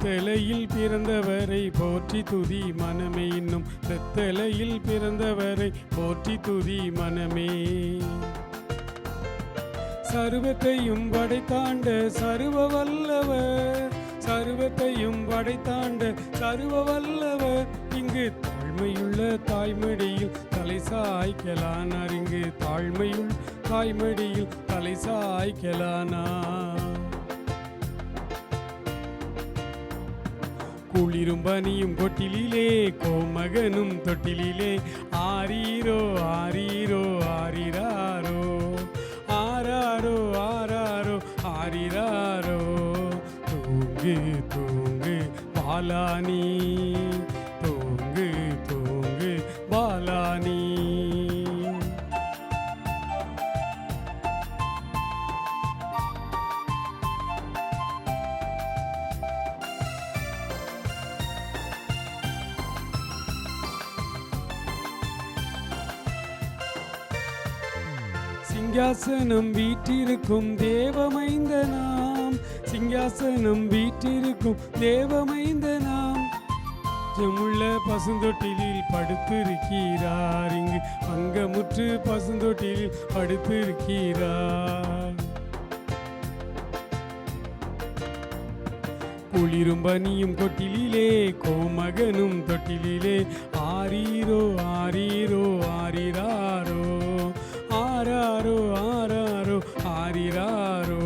பெத்தலையில் பிறந்தவரை போற்றி துதி மனமே. இன்னும் பெத்தலையில் பிறந்தவரை போற்றி துதி மனமே. சர்வத்தையும் படைத்தாண்ட சர்வ வல்லவர், சர்வத்தையும் படைத்தாண்ட சர்வ வல்லவர், இங்கு தாழ்மையுள்ள தாய்மடியில் தலை சாய்க்கலானார். இங்கு தாழ்மையுள்ள தாய்மடியில் தலை சாய்க்கலானார். குளிரும் பனியும் கொட்டிலே கோமகனும் தொட்டிலே ஆரீரோ ஆரீரோ ஆரிராரோ ஆராரோ ஆராரோ ஆரிராரோ. தூங்கு தூங்கு பாலானி, தூங்கு தூங்கு பாலானி. சிங்காசனம் வீற்றிருக்கும் தேவமைந்தனாம், சிங்காசனம் வீற்றிருக்கும் தேவமைந்தனாம். ஜமுள்ள பசுந்தொட்டிலில் படுத்திருக்கிறார். இங்கு அங்கமுற்று பசுந்தொட்டிலில் படுத்திருக்கிறார். குளிரும் பனியும் கொட்டிலே கோமகனும் தொட்டிலே ஆரீரோ ஆரீரோ ஆரிராரோ ஆராரோ ஆராரோ ஆரிராரோ.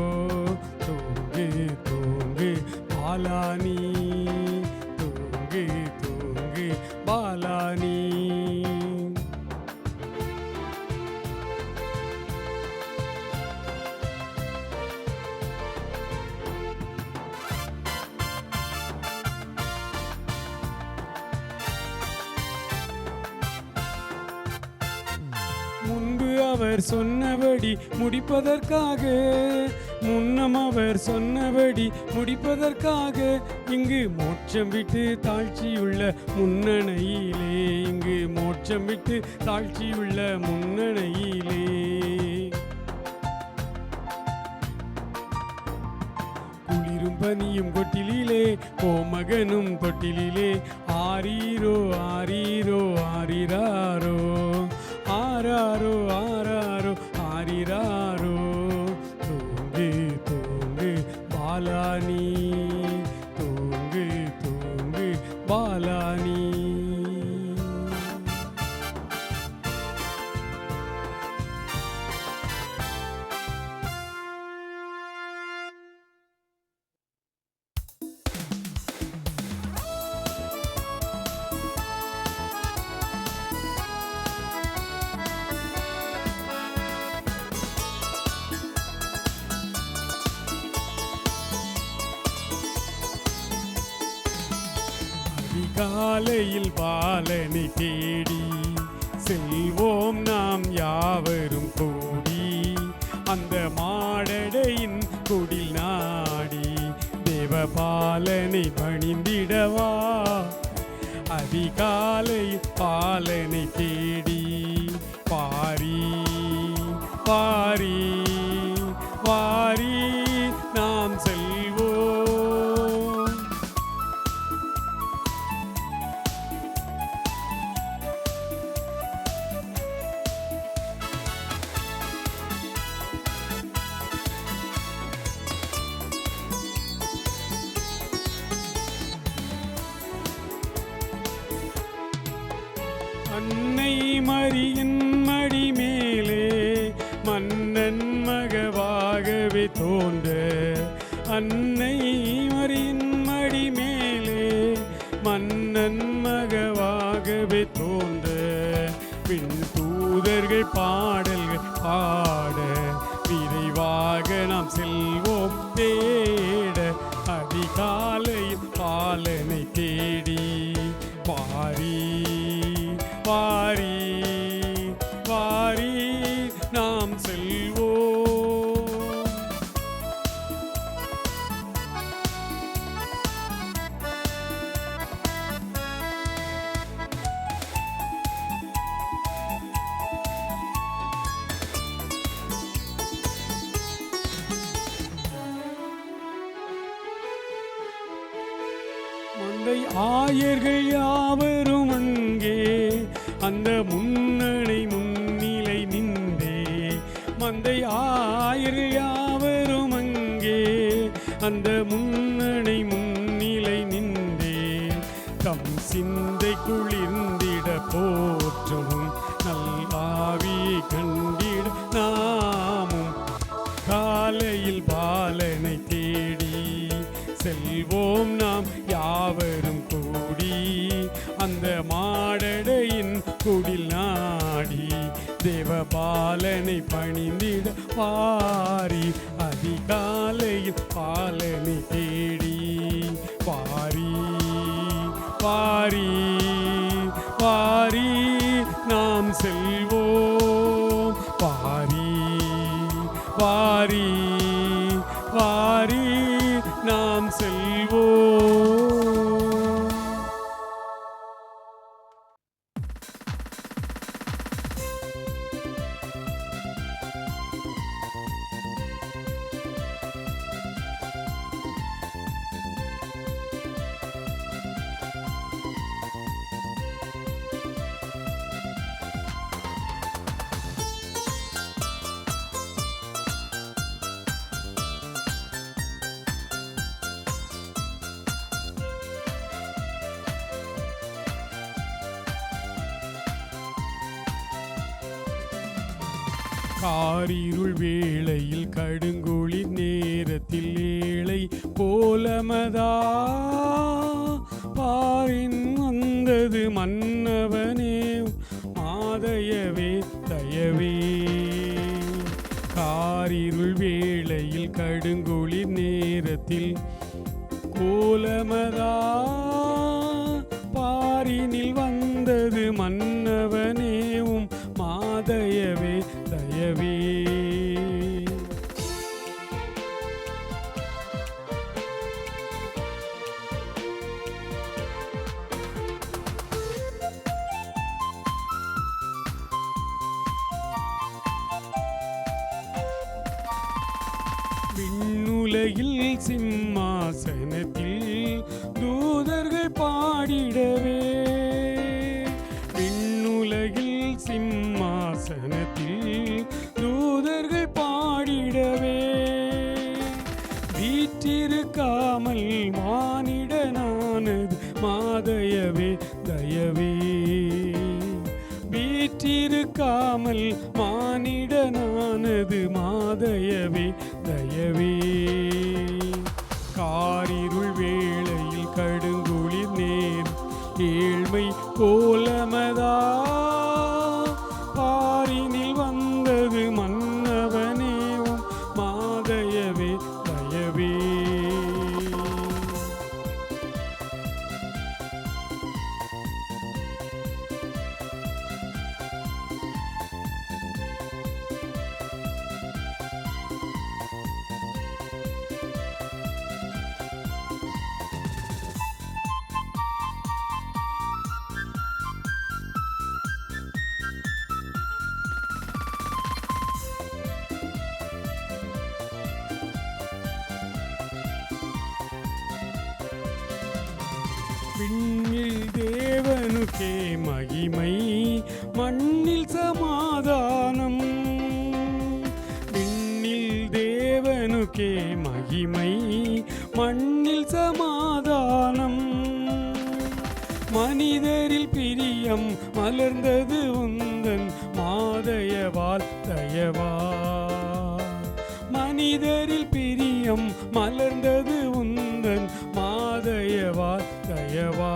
தூங்கு தூங்கு பாலானி, தூங்கு தூங்கு பாலானி. முன்பு அவர் சொன்னபடி முடிப்பதற்காக, முன்னம் அவர் சொன்னபடி முடிப்பதற்காக, இங்கு மோட்சம் விட்டு தாழ்ச்சியுள்ள முன்னணையிலே, இங்கு மோட்சம் விட்டு தாழ்ச்சியுள்ள முன்னணையிலே. குளிரும் பனியும் கொட்டிலே கோமகனும் தொட்டிலே ஆரீரோ ஆரீரோ ஆரிராரோ ஆராரோ ஆராரோ ஆரிராரோ. தூங்கு தூங்கு பாலானி, தூங்கு தூங்கு பாலானி. காலையில் பாலனை தேடி செல்வோம் நாம் யாவரும் கூடி, அந்த மாடடையின் குடில் நாடி தேவ பாலனை பணிந்திடவா. அதிகாலையில் பாலனை தேடி பாரி பாரி வாரி நாம் செல்வோம். அன்னை மரியின் மடி மேலே மன்னன் மகவாகவே தோன்ற, அன்னை மரியின் மடி மேலே மன்னன் மகவாகவே தோன்ற, பின் தூதர்கள் பாடல்கள் பாட விரைவாக நாம் செல்வோம் தேட. அதிகாலையில் பாலனை தேடி பாரி வாரி வாரி நாம் செல்வோம். மந்தை ஆயர்கள் யாவரும் அங்கே அந்த முன்னணி முன்னிலை நின்றே. மந்தை ஆயர்கள் யாவரும் அங்கே அந்த முன்னணி முன்னிலை நின்றே. தம் சிந்தை குளிர்ந்திட போற்றும் நல்லாவியை கண்டிட நாமும் காலையில் பாலனை தேடி செல்வோம் நாம் யாவரும் கூடி. அந்த மாடடையின் குடில் நாடி தேவபாலனை பணிந்திட வாரி. அதிகாலையில் பாலனை தேடி வாரி வாரி வாரி நாம் செல்வோம். வாரி வாரி வாரி நாம் செல்வோம். காரிருள் வேளையில் கடுங்குளிர் நேரத்தில் ஏழை போலமதா பாரின் வந்தது மன்னவனே மாதயவே தயவே. காரிருள் வேளையில் கடுங்குளிர் நேரத்தில் கோலமதா பாரினில் வந்தது மன்னவனேவும் மாதயவே தயவே. விண்ணுலகில் சிம்மாசனத்தில் தூதர்கள் பாடிடவே. விண்ணுலகில் சிம்மாசனத்தில் தூதர்கள் பாடிடவே. வீற்றிருக்காமல் மானிடனானது மாதயவே தயவே. வீற்றிருக்காமல் மானிடனானது மாதயவே தயவே. காரிருள் வேளையில் கடுங்குளிர் நேர் ஏழ்மை கோலமதா பாரினில் வந்தது மன்னவனேவும் மாதயவே தயவே. விண்ணில் தேவனுக்கே மகிமை மண்ணில் சமாதானம். விண்ணில் தேவனுக்கே மகிமை மண்ணில் சமாதானம். மனிதரில் பிரியம் மலர்ந்தது உந்தன் மாதயவால் தயவா. மனிதரில் பிரியம் மலர்ந்தது உந்தன் மாதயவால் தயவா.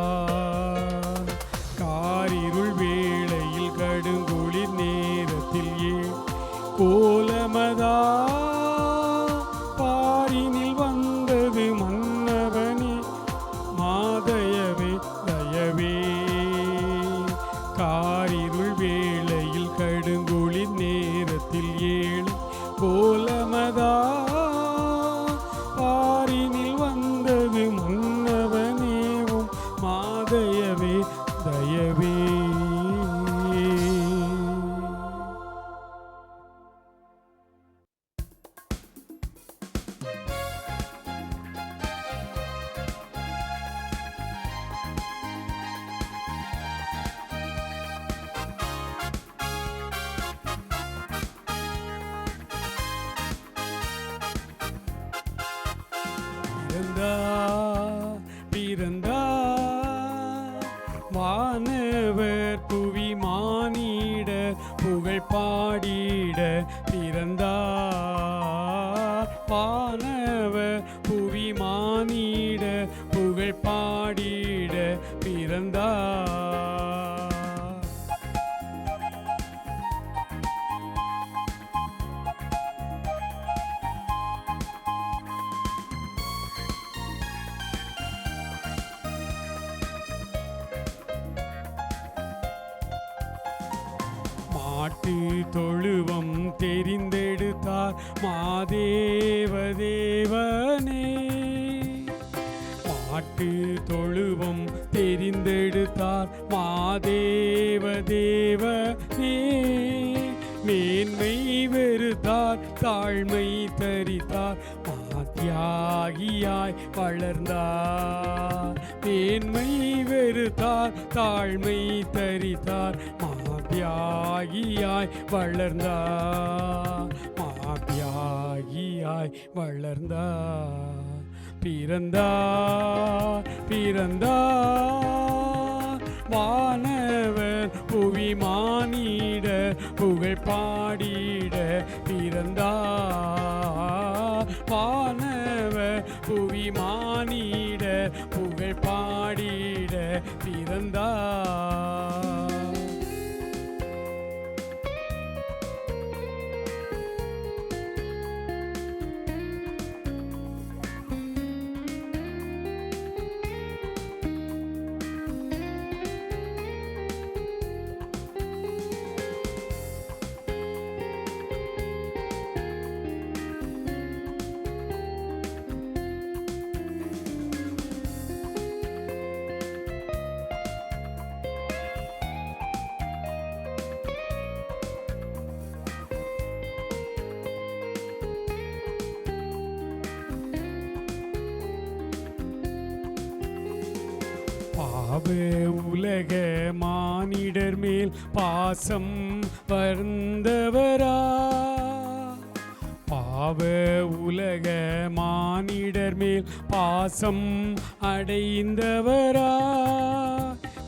காரிருள் வேளையில் கடுங்குளிர் நேரத்தில் கோலமதா பாரினில் வந்தது மன்னவனே மாதயவே தயவே. காரிருள் வேளையில் கடுங்குளிர் நேரத்தில் ஏழை கோலமதா பாரினில் வந்தது மன்னவனேவும் வானவர் புவி மானிட புகழ் பாடிட பிறந்தார். மாட்டு தொழுவம் தெரிந்தெடுத்தார் மாதேவ தேவனே. மாட்டு தொழுவம் தெரிந்தெடுத்தார் மாதேவ தேவனே. மேன்மை வெறுத்தார் தாழ்மை தரித்தார் தியாகியாய் வளர்ந்தார். மேன்மை வெறுத்தார் தாழ்மை தரித்தார் தியாகியாய் வளர்ந்தார். தியாகியாய் வளர்ந்தார். பிறந்தார் பிறந்தார் வானவர் புவி மானிட புகழ் பாடிட பிறந்தார். வானவர் புவி மானிட புகழ் பாடிட பிறந்தார். பாவ உலக மானிடர் மேல் பாசம் வந்தவரா. பாவ உலக மானிடர் மேல் பாசம் அடைந்தவரா.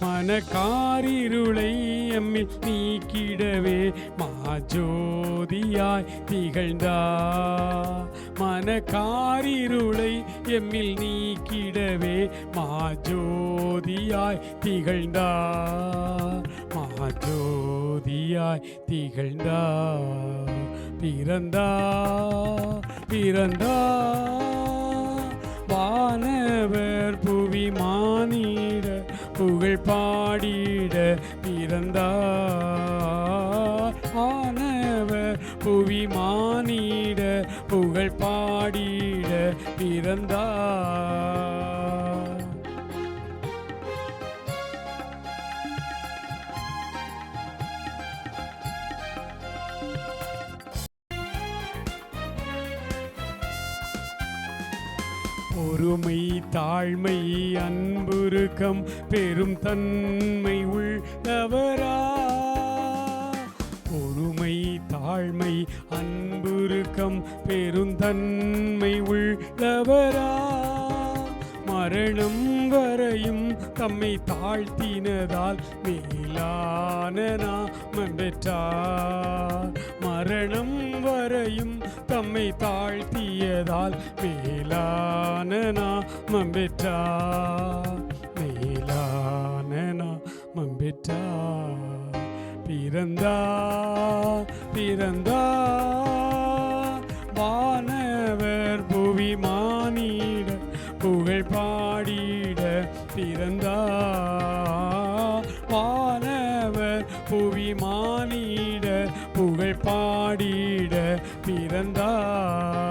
மனக்காரிருளை எம்மில் நீக்கிடவே மாஜோதியாய் திகழ்ந்தார். மனக்காரிருளை எம்மில் நீக்கிடவே மாஜோதியாய் திகழ்ந்தார். மாஜோதியாய் திகழ்ந்தார். பிறந்தார் பிறந்தார் வானவர் புவி மானிட புகழ் பாடிட பிறந்தார். வானவர் புவி மானிட புகழ் பாடிட பிறந்தார். பொறுமை தாழ்மை அன்புருக்கம் பெரும் தன்மை உள்ளவரா. பொறுமை தாழ்மை அன்புருக்கம் பெருந்தன்மை உள்ளவரா. மரணம் வரையும் தம்மை தாழ்த்தினதால் மேலான நாமம் பெற்றார். மரணம் வரையும் தம்மை தாழ்த்தியதால் மேலான நாமம் பெற்றார். மேலான நாமம் பெற்றார். பிறந்தார் பிறந்தார் வானவர் புவி மானிட புகழ் பாடிட பிறந்தார். வானவர் புவி மானிட புகழ் பாடிட பிறந்தார்.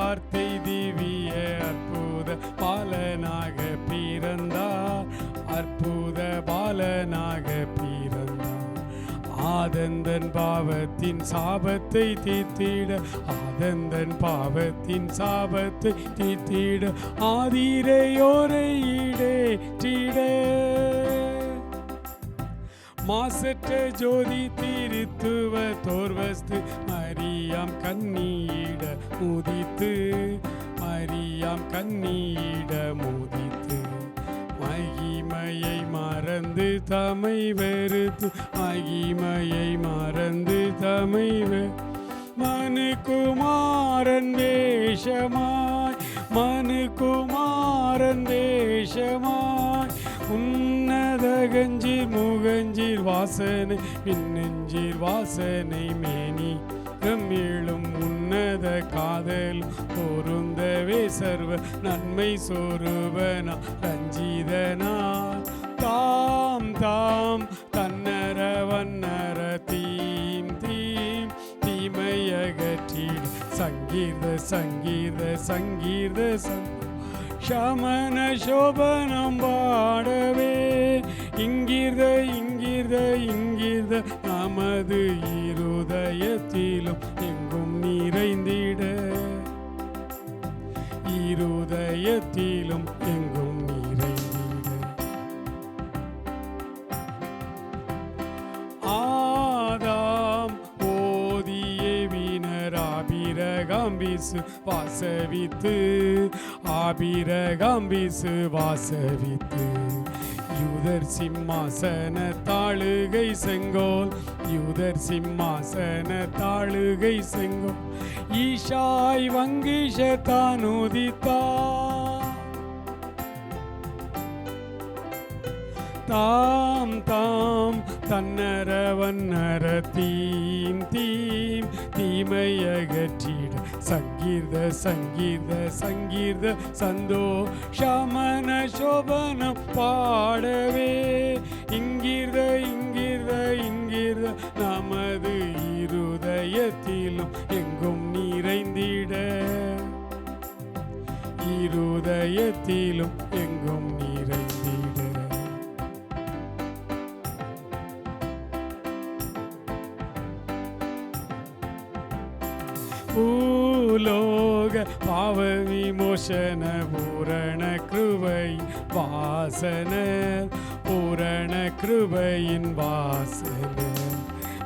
வார்த்தை திவ்ய அற்புத பாலனாக பிறந்தார், அற்புத பாலனாக பிறந்தார். ஆதந்தன் பாவத்தின் சாபத்தை தீர்த்திட, ஆதந்தன் பாவத்தின் சாபத்தை தீர்த்திட, ஆதிரையோரை ஈடேற்றிட, மாசற்ற ஜோதி திருத்துவ தோர்வஸ்து மரியாம் கண்ணீட முதித்து, மரியாம் கண்ணீட முதித்து, மகிமையை மறந்து தமை வெறுத்து, மகிமையை மறந்து தமை மனுகுமாரன் வேஷமாய், மனுகுமாரன் வேஷமாய், உன்னத கஞ்சீர் முகஞ்சீர் வாசனை பின்னெஞ்சீர் வாசனை மேனி கம்மிழும் உன்னத காதல் பொருந்தவே சர்வ நன்மை சொருபனா ரஞ்சிதனா, தாம் தாம் தன்னர வன்னர தீம் தீம் தீமையகற்றிட, சங்கீர்த சங்கீர்த சங்கீர்த சமன சோபனம் பாடவே, இங்கிர்த இங்கிர்த இங்கிர்த நமது இருதயத்திலும் எங்கும் நிறைந்திட, இருதயத்திலும் எங்கும் நிறைந்திட. ஆதாம் ஓதியே வினராபிரகாம்பிசு வாசவித்து, ஆபிரகாம்பிசு வாசவித்து, யூதர் சிம்மாசன தாளுகை செங்கோல், யூதர் சிம்மாசன தாளுகை செங்கோல், ஈஷாய் வங்கிஷத்தானுதித்தா, தாம் தாம் தன்னர வன்னர தீம் தீம் தீமையகற்றிட, சங்கீர்த சங்கீர்த சங்கீர்த சந்தோஷமன சோபனம் பாடவே, இங்கிர்த இங்கிர்த இங்கிர்த நமது இருதயத்திலும் எங்கும் நிறைந்திட, இருதயத்திலும் எங்கும் நிறைந்திட. பூலோக பாவ விமோசன பூரண கிருபை வாசன, பூரண கிருபையின் வாசன,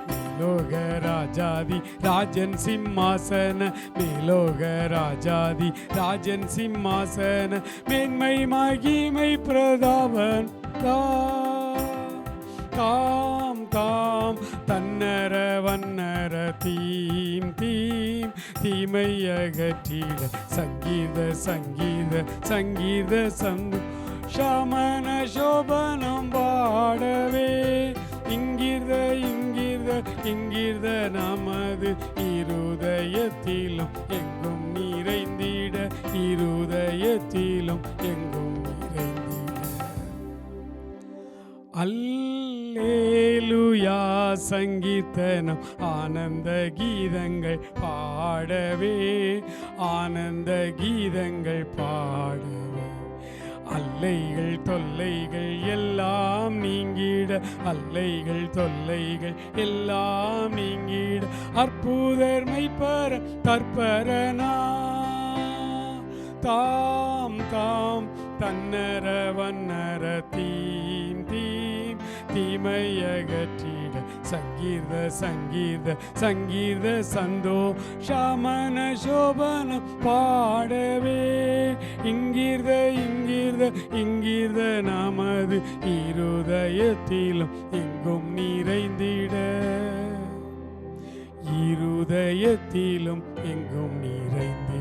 மேலோக ராஜாதி ராஜன் சிம்மாசன, மேலோக ராஜாதி ராஜன் சிம்மாசன, மேன்மை மகிமை பிரதாபன் தாம் தாம் தன்னர வன்னர தீம் தீம் தீமையகற்றிட, சங்கீத சங்கீத சங்கீத சந்து சமன சோபனம் பாடவே, இங்கிர்த இங்கிர்த இங்கிர்த நமது இருதயத்திலும் எங்கும் நிறைந்திட, இருதயத்திலும் எங்கும் நிறைந்திட. அல்லேலூயா சங்கீர்த்தனம் ஆனந்த கீதங்கள் பாடவே, ஆனந்த கீதங்கள் பாடவே, அல்லைகள் தொல்லைகள் எல்லாம் நீங்கிட, அல்லைகள் தொல்லைகள் எல்லாம் நீங்கிட, அற்புதர் மெய்ப்பர தற்பரனா, தாம் தாம் தன்னர வன்னர தீம் தீம் தீமையகற்றிட, சங்கீர்த சங்கீர்த சங்கீர்த சந்தோஷமன சோபனம் பாடவே, இங்கிர்த இங்கிர்த இங்கிர்த நமது இருதயத்திலும் எங்கும் நிறைந்திட, இருதயத்திலும் எங்கும் நிறைந்திட.